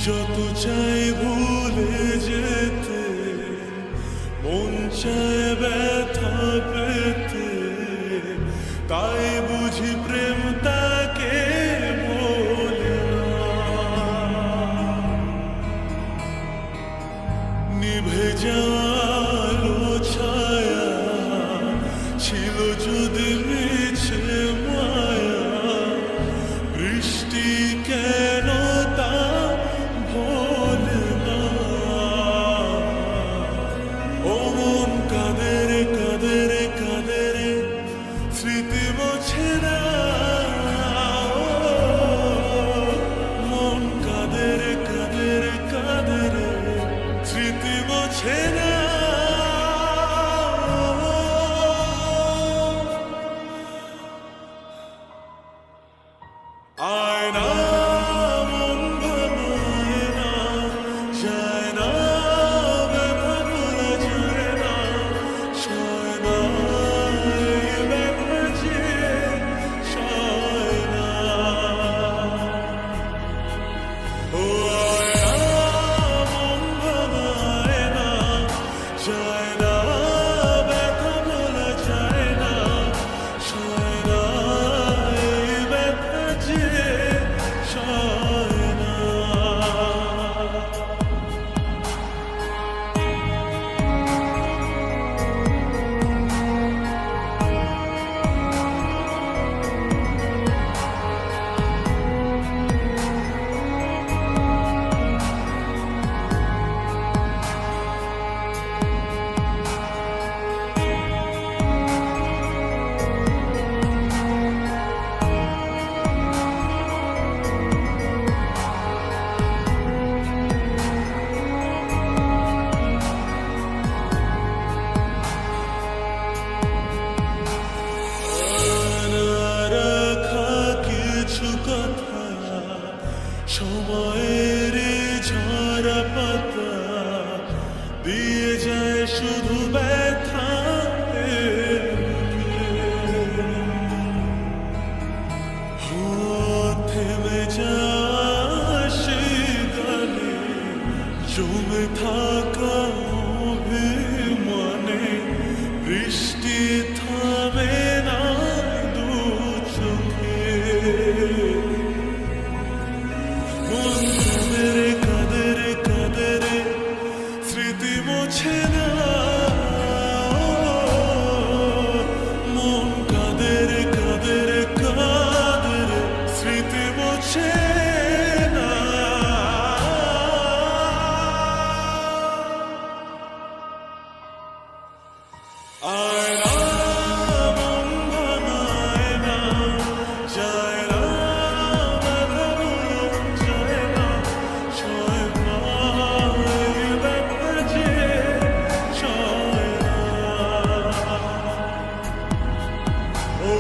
যত চাই ভুলে যেতে, মন চায় ব্যথা পেতে, তাই বুঝি প্রেম তাকে বলে না। নিভে যাওয়ালো ছায়া ছিল যদি মিছে মায়া, বৃষ্টি কেন তা ভোলে না। ও মন কাঁদে রে কাঁদে রে কাঁদে রে, স্মৃতি মোছে না। মন কাঁদে রে কাঁদে রে কাঁদে রে, স্মৃতি মোছে না। আয়না মন ভাঙায় না, যায় না ব্যথা ভোলা যায় না, সয় না এই ব্যথা যে সয় না। ও আয়না মন ভাঙায় না, যায় না ব্যথা ভোলা যায় না, সয় না এই ব্যথা যে সয় না। রাখা কিছু কথা সময়ের ঝরা পাতা দিয়ে যায় শুধু ব্যথা। থেমে যায় সে গানে জমে থাকা অভিমানে, বৃষ্টি থামে না দু চোখে। মন কাঁদে রে কাঁদে রে কাঁদে রে, স্মৃতি মোছে না। মন কাঁদে রে কাঁদে রে কাঁদে রে, স্মৃতি মোছে না। আয়না মন ভাঙায় না, যায় না ব্যথা ভোলা যায় না, সয় না এই ব্যথা যে সয় না। ও